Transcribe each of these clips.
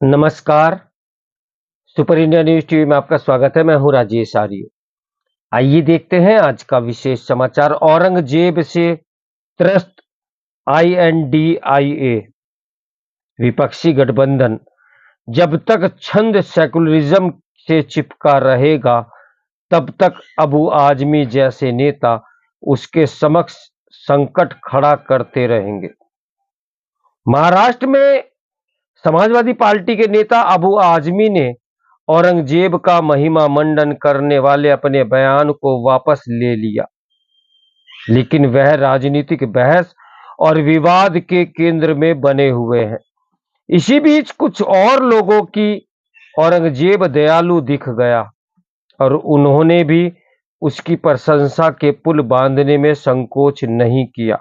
नमस्कार, super India news TV में आपका स्वागत है। मैं हूं राजेश आर्य। आइए देखते हैं आज का विशेष समाचार। औरंगजेब से त्रस्त आईएनडीआईए विपक्षी गठबंधन जब तक छंद सेकुलरिज्म से चिपका रहेगा, तब तक अबू आजमी जैसे नेता उसके समक्ष संकट खड़ा करते रहेंगे। महाराष्ट्र में समाजवादी पार्टी के नेता अबू आजमी ने औरंगजेब का महिमा मंडन करने वाले अपने बयान को वापस ले लिया, लेकिन वह राजनीतिक बहस और विवाद के केंद्र में बने हुए हैं। इसी बीच कुछ और लोगों की औरंगजेब दयालु दिख गया और उन्होंने भी उसकी प्रशंसा के पुल बांधने में संकोच नहीं किया।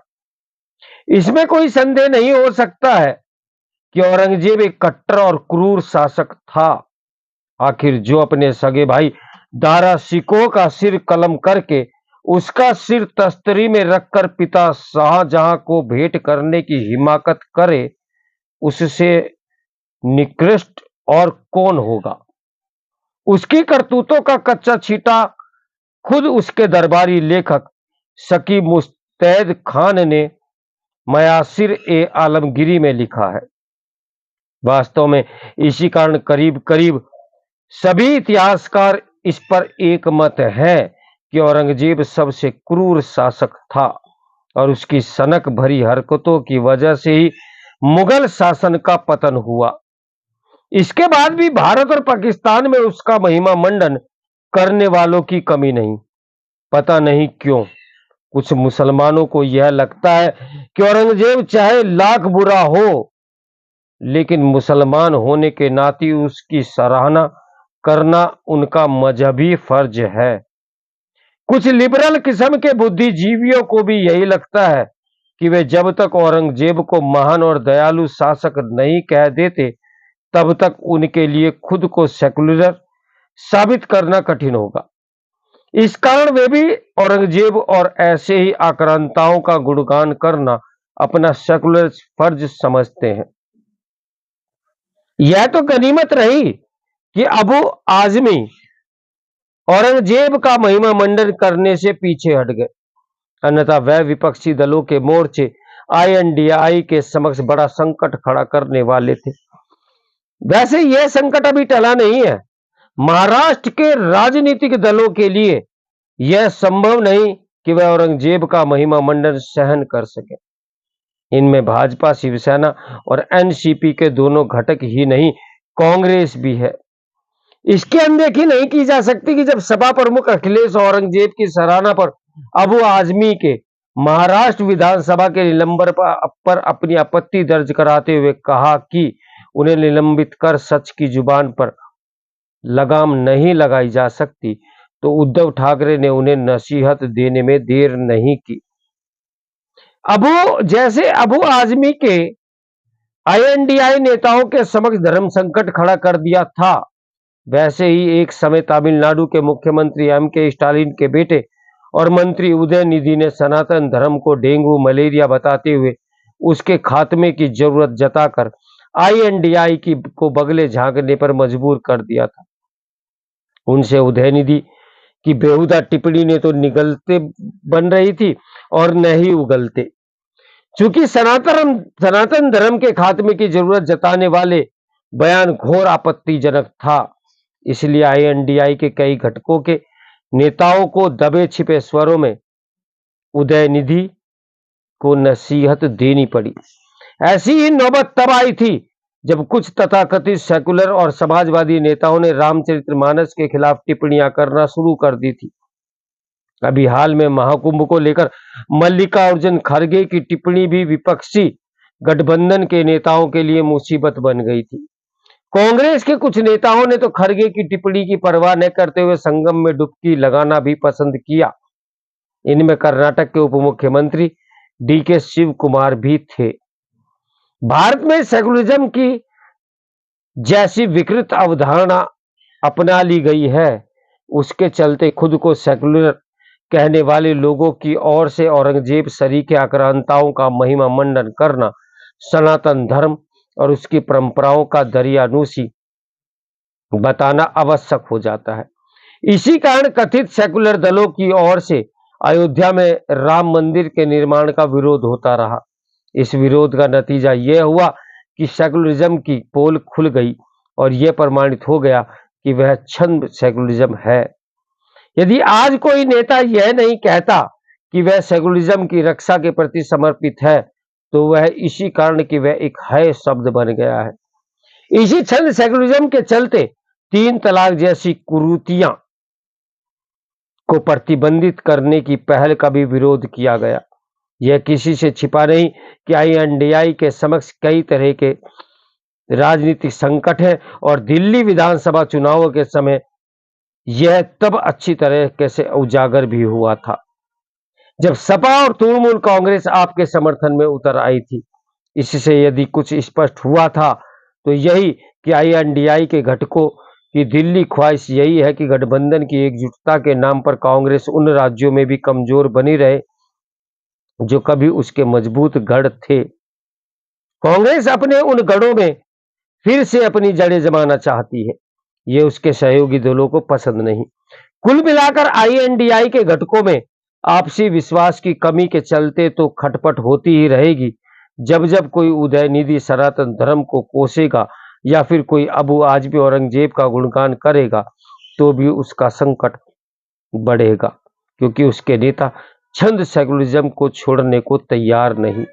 इसमें कोई संदेह नहीं हो सकता है कि औरंगजेब एक कट्टर और क्रूर शासक था। आखिर जो अपने सगे भाई दारा शिकोह का सिर कलम करके उसका सिर तस्तरी में रखकर पिता शाहजहां को भेंट करने की हिमाकत करे, उससे निकृष्ट और कौन होगा। उसकी करतूतों का कच्चा छींटा खुद उसके दरबारी लेखक शकी मुस्तैद खान ने मयासिर ए आलमगीरी में लिखा है। वास्तव में इसी कारण करीब करीब सभी इतिहासकार इस पर एक मत है कि औरंगजेब सबसे क्रूर शासक था और उसकी सनक भरी हरकतों की वजह से ही मुगल शासन का पतन हुआ। इसके बाद भी भारत और पाकिस्तान में उसका महिमा मंडन करने वालों की कमी नहीं। पता नहीं क्यों कुछ मुसलमानों को यह लगता है कि औरंगजेब चाहे लाख बुरा हो, लेकिन मुसलमान होने के नाते उसकी सराहना करना उनका मजहबी फर्ज है। कुछ लिबरल किस्म के बुद्धिजीवियों को भी यही लगता है कि वे जब तक औरंगजेब को महान और दयालु शासक नहीं कह देते, तब तक उनके लिए खुद को सेकुलर साबित करना कठिन होगा। इस कारण वे भी औरंगजेब और ऐसे ही आक्रांताओं का गुणगान करना अपना सेकुलर फर्ज समझते हैं। यह तो गनीमत रही कि अबू आजमी औरंगजेब का महिमा मंडन करने से पीछे हट गए, अन्यथा वह विपक्षी दलों के मोर्चे आईएनडीआई के समक्ष बड़ा संकट खड़ा करने वाले थे। वैसे यह संकट अभी टला नहीं है। महाराष्ट्र के राजनीतिक दलों के लिए यह संभव नहीं कि वह औरंगजेब का महिमा मंडन सहन कर सके। इनमें भाजपा, शिवसेना और एनसीपी के दोनों घटक ही नहीं, कांग्रेस भी है। इसकी अनदेखी नहीं की जा सकती कि जब सपा प्रमुख अखिलेश औरंगजेब की सराहना पर अबू आजमी के महाराष्ट्र विधानसभा के निलंबन पर अपनी आपत्ति दर्ज कराते हुए कहा कि उन्हें निलंबित कर सच की जुबान पर लगाम नहीं लगाई जा सकती, तो उद्धव ठाकरे ने उन्हें नसीहत देने में देर नहीं की। अबू आजमी के आईएनडीआई नेताओं के समक्ष धर्म संकट खड़ा कर दिया था, वैसे ही एक समय तमिलनाडु के मुख्यमंत्री एमके स्टालिन के बेटे और मंत्री उदयनिधि ने सनातन धर्म को डेंगू मलेरिया बताते हुए उसके खात्मे की जरूरत जताकर आईएनडीआई को बगले झांकने पर मजबूर कर दिया था। उनसे उदयनिधि की बेहुदा टिप्पणी ने तो निगलते बन रही थी और न ही उगलते। चूंकि सनातन धर्म के खात्मे की जरूरत जताने वाले बयान घोर आपत्तिजनक था, इसलिए आईएनडीआई के कई घटकों के नेताओं को दबे छिपे स्वरों में उदयनिधि को नसीहत देनी पड़ी। ऐसी ही नौबत तब आई थी जब कुछ तथाकथित सेकुलर और समाजवादी नेताओं ने रामचरितमानस के खिलाफ टिप्पणियां करना शुरू कर दी थी। अभी हाल में महाकुंभ को लेकर मल्लिकार्जुन खड़गे की टिप्पणी भी विपक्षी गठबंधन के नेताओं के लिए मुसीबत बन गई थी। कांग्रेस के कुछ नेताओं ने तो खड़गे की टिप्पणी की परवाह न करते हुए संगम में डुबकी लगाना भी पसंद किया। इनमें कर्नाटक के उप मुख्यमंत्री डीके शिव कुमार भी थे। भारत में सेकुलरिज्म की जैसी विकृत अवधारणा अपना ली गई है, उसके चलते खुद को सेकुलर कहने वाले लोगों की ओर से औरंगजेब सरीखे आक्रांताओं का महिमा मंडन करना सनातन धर्म और उसकी परंपराओं का दरियानूसी बताना आवश्यक हो जाता है। इसी कारण कथित सेकुलर दलों की ओर से अयोध्या में राम मंदिर के निर्माण का विरोध होता रहा। इस विरोध का नतीजा यह हुआ कि सेकुलरिज्म की पोल खुल गई और यह प्रमाणित हो गया कि वह छंद सेकुलरिज्म है। यदि आज कोई नेता यह नहीं कहता कि वह सेकुलरिज्म की रक्षा के प्रति समर्पित है, तो वह इसी कारण कि वह एक है शब्द बन गया है। इसी छंद सेकुलरिज्म के चलते 3 तलाक जैसी कुरीतियां को प्रतिबंधित करने की पहल का भी विरोध किया गया। यह किसी से छिपा नहीं कि INDI के समक्ष कई तरह के राजनीतिक संकट है और दिल्ली विधानसभा चुनावों के समय यह तब अच्छी तरह से उजागर भी हुआ था जब सपा और तृणमूल कांग्रेस आपके समर्थन में उतर आई थी। इससे यदि कुछ स्पष्ट हुआ था तो यही कि INDI के घटकों की दिल्ली ख्वाहिश यही है कि गठबंधन की एकजुटता के नाम पर कांग्रेस उन राज्यों में भी कमजोर बनी रहे जो कभी उसके मजबूत गढ़ थे। कांग्रेस अपने उन गढ़ों में फिर से अपनी जड़ें जमाना चाहती है। ये उसके सहयोगी दलों को पसंद नहीं। कुल मिलाकर INDI के घटकों में आपसी विश्वास की कमी के चलते तो खटपट होती ही रहेगी। जब जब कोई उदयनिधि सनातन धर्म को कोसेगा या फिर कोई अबू आजमी औरंगजेब का गुणगान करेगा तो भी उसका संकट बढ़ेगा, क्योंकि उसके नेता छंद सेकुलरिज्म को छोड़ने को तैयार नहीं।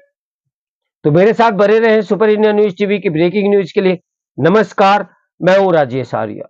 तो मेरे साथ बने रहें सुपर इंडिया न्यूज टीवी की ब्रेकिंग न्यूज के लिए। नमस्कार, मैं हूं राजेश आर्या।